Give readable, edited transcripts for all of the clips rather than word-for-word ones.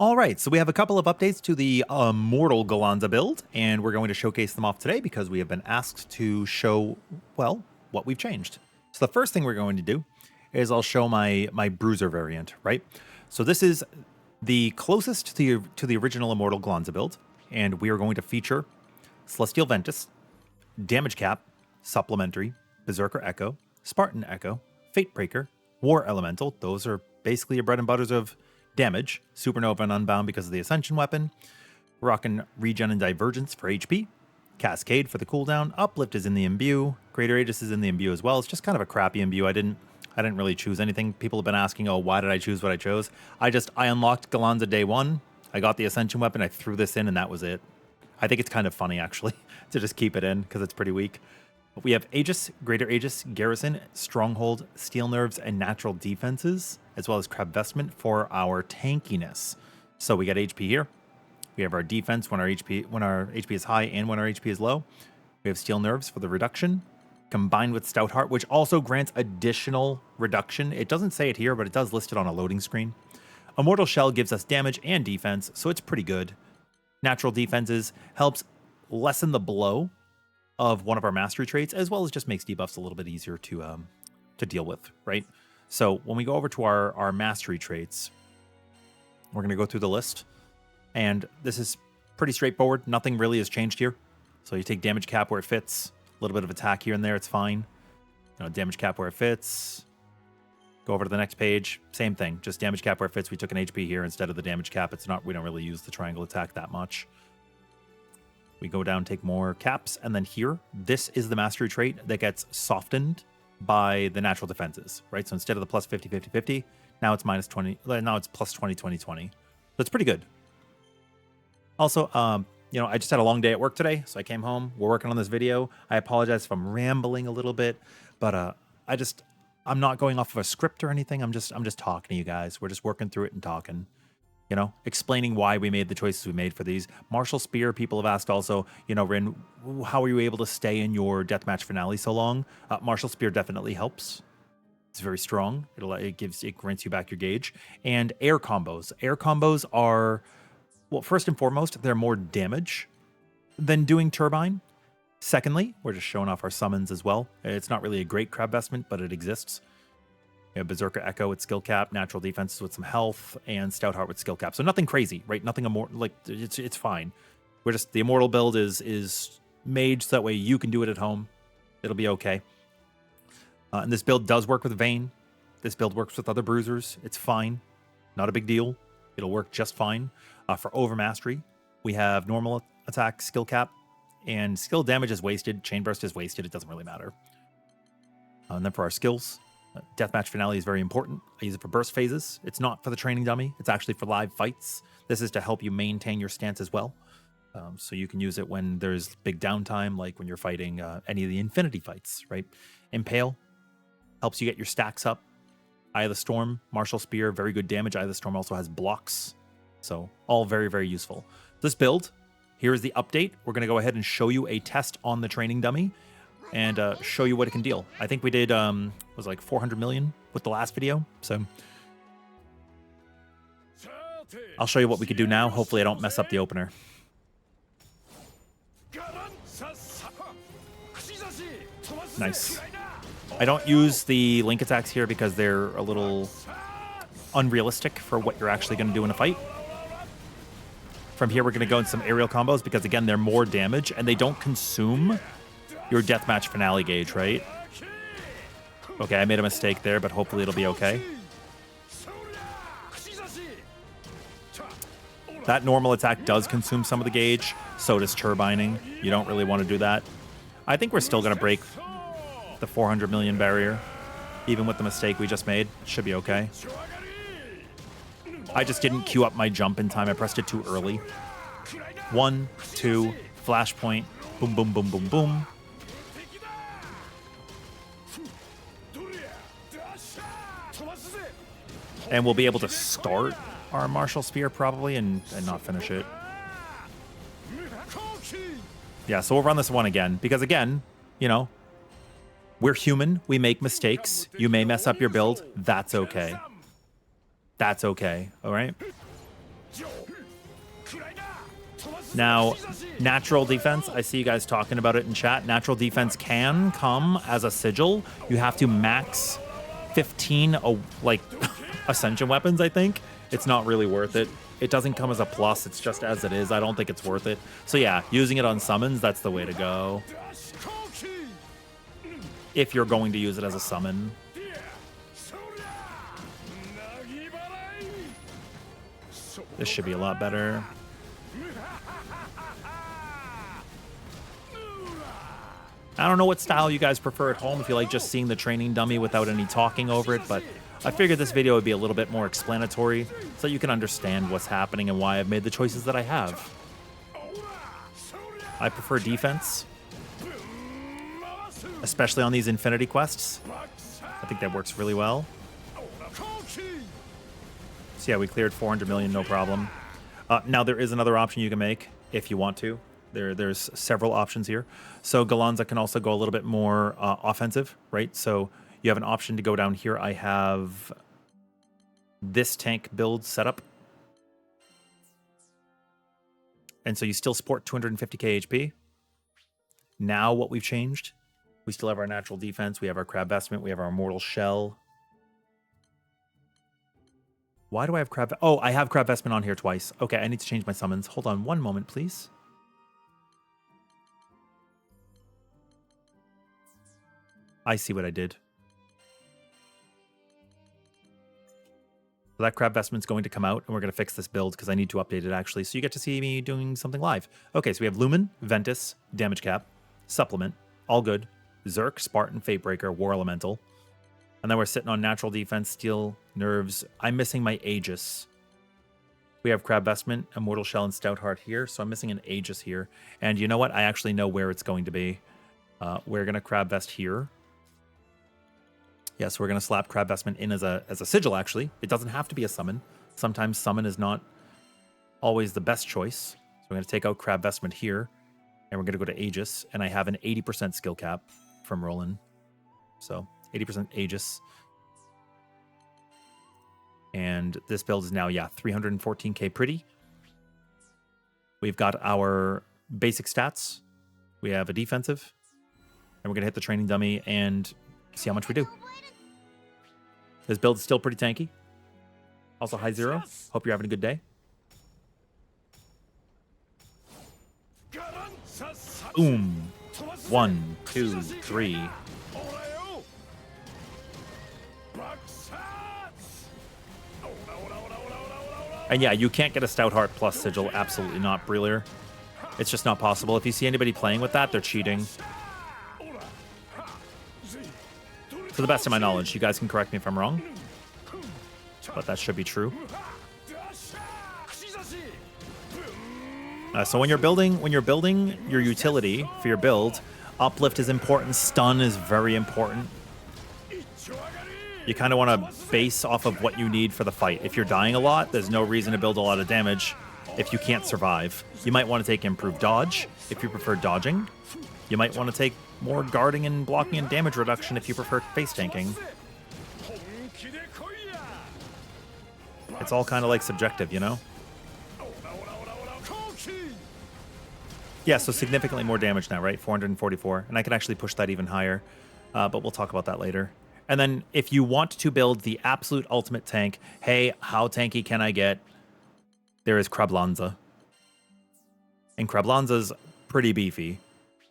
All right, so we have a couple of updates to the Immortal Gallanza build, and we're going to showcase them off today because we have been asked to show, well, what we've changed. So the first thing we're going to do is I'll show my bruiser variant, right? So this is the closest to the original Immortal Gallanza build, and we are going to feature Celestial Ventus, Damage Cap, Supplementary, Berserker Echo, Spartan Echo, Fate Breaker, War Elemental. Those are basically your bread and butters of damage. Supernova and Unbound because of the Ascension weapon. Rockin' Regen and Divergence for HP. Cascade for the cooldown. Uplift is in the Imbue. Greater Aegis is in the Imbue as well. It's just kind of a crappy Imbue. I didn't really choose anything. People have been asking, oh, why did I choose what I chose? I unlocked Gallanza day one. I got the Ascension weapon. I threw this in and that was it. I think it's kind of funny actually to just keep it in because it's pretty weak. But we have Aegis, Greater Aegis, Garrison, Stronghold, Steel Nerves, and Natural Defenses, as well as Crab Vestment for our tankiness. So we got HP here. We have our defense when our HP is high and when our HP is low. We have Steel Nerves for the reduction, combined with Stout Heart, which also grants additional reduction. It doesn't say it here, but it does list it on a loading screen. Immortal Shell gives us damage and defense, so it's pretty good. Natural Defenses helps lessen the blow of one of our mastery traits, as well as just makes debuffs a little bit easier to deal with, right? So when we go over to our mastery traits, we're going to go through the list, and this is pretty straightforward. Nothing really has changed here. So you take damage cap where it fits, a little bit of attack here and there, it's fine. You know, damage cap where it fits. Go over to the next page, same thing, just damage cap where it fits. We took an HP here instead of the damage cap. We don't really use the triangle attack that much. We go down, take more caps, and then here, this is the mastery trait that gets softened by the natural defenses, right? So instead of the plus 50, 50, 50, now it's minus 20, now it's plus 20, 20, 20. So it's pretty good. Also, you know, I just had a long day at work today, so I came home. We're working on this video. I apologize if I'm rambling a little bit, but I'm not going off of a script or anything. I'm just talking to you guys. We're just working through it and talking. You know, explaining why we made the choices we made for these. Martial Spear, people have asked also, you know, Rin, how are you able to stay in your deathmatch finale so long? Martial Spear definitely helps. It's very strong. It grants you back your gauge. And air combos. Air combos are, well, first and foremost, they're more damage than doing Turbine. Secondly, we're just showing off our summons as well. It's not really a great crab vestment, but it exists. You know, Berserker Echo with skill cap, natural defenses with some health, and Stout Heart with skill cap. So nothing crazy, right? Nothing immortal. Like it's fine. We're just the immortal build is made so that way you can do it at home. It'll be okay. And this build does work with Vayne. This build works with other bruisers. It's fine. Not a big deal. It'll work just fine. For Overmastery, we have normal attack, skill cap, and skill damage is wasted. Chain burst is wasted. It doesn't really matter. And then for our skills, Deathmatch Finale is very important. I use it for burst phases. It's not for the training dummy. It's actually for live fights. This is to help you maintain your stance as well. So you can use it when there's big downtime, like when you're fighting any of the Infinity fights, right? Impale helps you get your stacks up. Eye of the Storm, Martial Spear, very good damage. Eye of the Storm also has blocks. So all very, very useful. This build, here is the update. We're going to go ahead and show you a test on the training dummy and show you what it can deal. I think we did, was like 400 million with the last video. So I'll show you what we could do now. Hopefully I don't mess up the opener. Nice. I don't use the link attacks here because they're a little unrealistic for what you're actually going to do in a fight. From here, we're going to go in some aerial combos because, again, they're more damage and they don't consume your deathmatch finale gauge, right? Okay, I made a mistake there, but hopefully it'll be okay. That normal attack does consume some of the gauge, so does turbining. You don't really want to do that. I think we're still going to break the 400 million barrier, even with the mistake we just made. Should be okay. I just didn't queue up my jump in time. I pressed it too early. 1, 2, flashpoint, boom, boom, boom, boom, boom. And we'll be able to start our Martial Spear probably and not finish it. Yeah, so we'll run this one again because, again, you know, we're human. We make mistakes. You may mess up your build. That's okay. That's okay. All right. Now, natural defense, I see you guys talking about it in chat. Natural defense can come as a sigil. You have to max 15 like ascension weapons, I think. It's not really worth it. It doesn't come as a plus, it's just as it is. I don't think it's worth it. So yeah, using it on summons, that's the way to go. If you're going to use it as a summon. This should be a lot better. I don't know what style you guys prefer at home, if you like just seeing the training dummy without any talking over it, but I figured this video would be a little bit more explanatory so you can understand what's happening and why I've made the choices that I have. I prefer defense, especially on these Infinity quests. I think that works really well. So yeah, we cleared 400 million, no problem. Now there is another option you can make if you want to. There's several options here. So Gallanza can also go a little bit more offensive, right? So you have an option to go down here. I have this tank build set up. And so you still sport 250k HP. Now what we've changed, we still have our natural defense. We have our crab vestment. We have our immortal shell. Why do I have crab? Oh, I have crab vestment on here twice. Okay, I need to change my summons. Hold on one moment, please. I see what I did. So that crab vestment's going to come out, and we're going to fix this build because I need to update it, actually. So you get to see me doing something live. Okay, so we have Lumen, Ventus, Damage Cap, Supplement, All Good, Zerk, Spartan, Fatebreaker, War Elemental. And then we're sitting on Natural Defense, Steel, Nerves. I'm missing my Aegis. We have Crab Vestment, Immortal Shell, and Stout Heart here, so I'm missing an Aegis here. And you know what? I actually know where it's going to be. We're going to Crab Vest here. Yes, we're going to slap Crab Vestment in as a sigil, actually. It doesn't have to be a summon. Sometimes summon is not always the best choice. So we're going to take out Crab Vestment here, and we're going to go to Aegis, and I have an 80% skill cap from Roland. So 80% Aegis. And this build is now, yeah, 314k pretty. We've got our basic stats. We have a defensive, and we're going to hit the training dummy and see how much we do. This build is still pretty tanky. Also high zero. Hope you're having a good day. Boom. 1, 2, 3. And yeah, you can't get a Stout Heart plus Sigil. Absolutely not, Brillier. It's just not possible. If you see anybody playing with that, they're cheating. To the best of my knowledge, you guys can correct me if I'm wrong, but that should be true. So when you're building your utility for your build, uplift is important, stun is very important. You kind of want to base off of what you need for the fight. If you're dying a lot, there's no reason to build a lot of damage if you can't survive. You might want to take improved dodge if you prefer dodging. You might want to take more guarding and blocking and damage reduction if you prefer face tanking. It's all kind of like subjective, you know? Yeah, so significantly more damage now, right? 444. And I can actually push that even higher, but we'll talk about that later. And then if you want to build the absolute ultimate tank, hey, how tanky can I get? There is Granblue. And Granblue's pretty beefy.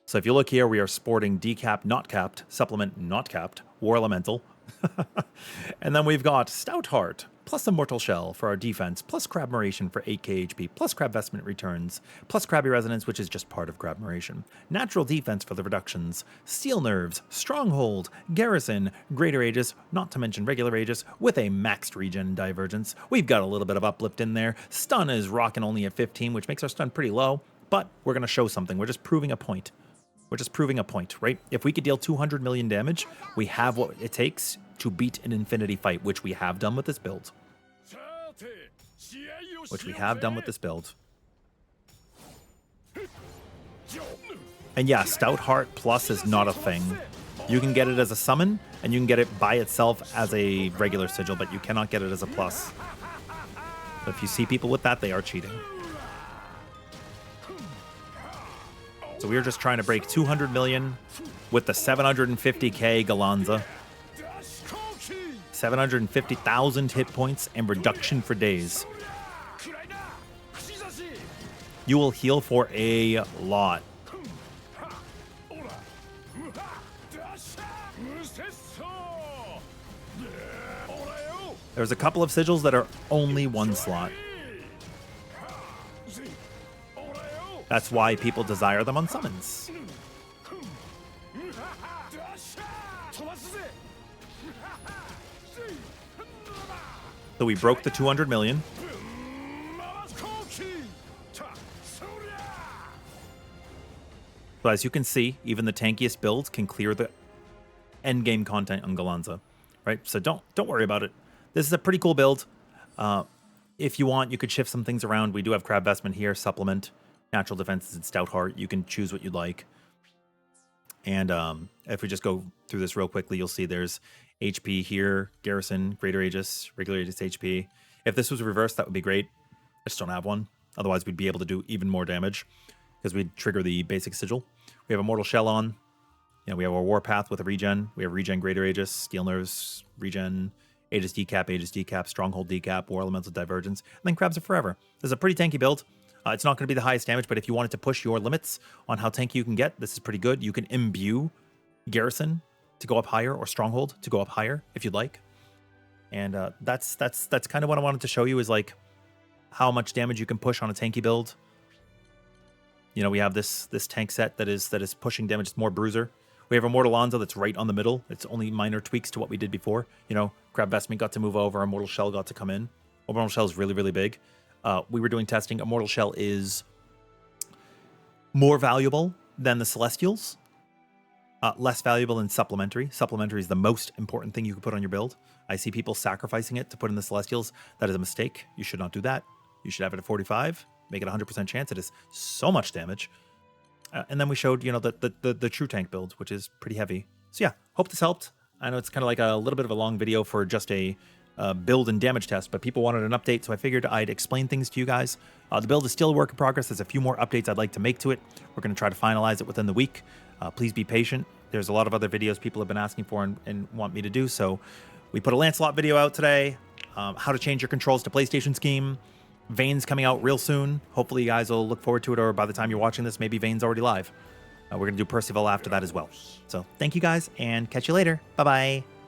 So if you look here, we are sporting decap, not capped, supplement, not capped, War Elemental. And then we've got Stout Heart, plus Immortal Shell for our defense, plus Crabmeration for 8k HP, plus Crab Vestment returns, plus Crabby Resonance, which is just part of Crabmeration. Natural Defense for the reductions, Steel Nerves, Stronghold, Garrison, Greater Aegis, not to mention regular Aegis, with a maxed regen divergence. We've got a little bit of uplift in there. Stun is rocking only at 15, which makes our stun pretty low, but we're going to show something. We're just proving a point. We're just proving a point, right? If we could deal 200 million damage, we have what it takes to beat an Infinity fight, which we have done with this build. And yeah, Stout Heart Plus is not a thing. You can get it as a summon, and you can get it by itself as a regular sigil, but you cannot get it as a plus. So if you see people with that, they are cheating. So we are just trying to break 200 million with the 750k Gallanza. 750,000 hit points and reduction for days. You will heal for a lot. There's a couple of sigils that are only one slot. That's why people desire them on summons. So we broke the 200 million. So as you can see, even the tankiest builds can clear the endgame content on Gallanza, right? So don't worry about it. This is a pretty cool build. If you want, you could shift some things around. We do have Crab Vestment here, supplement, natural defenses, and Stout Heart. You can choose what you'd like. And if we just go through this real quickly, you'll see there's HP here, Garrison, Greater Aegis, regular Aegis HP. If this was reversed, that would be great. I just don't have one. Otherwise, we'd be able to do even more damage because we'd trigger the basic sigil. We have Immortal Shell on. You know, we have our Warpath with a regen. We have regen Greater Aegis, Steel Nerves, regen, Aegis Decap, Stronghold Decap, War Elemental Divergence, and then Crabs Are Forever. This is a pretty tanky build. It's not going to be the highest damage, but if you wanted to push your limits on how tanky you can get, this is pretty good. You can imbue Garrison to go up higher, or Stronghold to go up higher if you'd like. And that's kind of what I wanted to show you, is like how much damage you can push on a tanky build. You know, we have this tank set that is pushing damage. It's more bruiser. We have Immortal Gallanza that's right on the middle. It's only minor tweaks to what we did before. You know, Crab Vestment got to move over. Immortal Shell got to come in. Immortal Shell is really, really big. We were doing testing. Immortal Shell is more valuable than the Celestials. Less valuable than Supplementary. Supplementary is the most important thing you can put on your build. I see people sacrificing it to put in the Celestials. That is a mistake. You should not do that. You should have it at 45. Make it 100% chance. It is so much damage. And then we showed, you know, the true tank build, which is pretty heavy. So yeah, hope this helped. I know it's kind of like a little bit of a long video for just a build and damage test, but people wanted an update, so I figured I'd explain things to you guys. The build is still a work in progress. There's a few more updates I'd like to make to it. We're going to try to finalize it within the week. Please be patient. There's a lot of other videos people have been asking for and want me to do, so we put a Lancelot video out today. How to change your controls to PlayStation scheme. Vayne's coming out real soon. Hopefully you guys will look forward to it, or by the time you're watching this, maybe Vayne's already live. We're going to do Percival after that as well. So thank you guys, and catch you later. Bye-bye.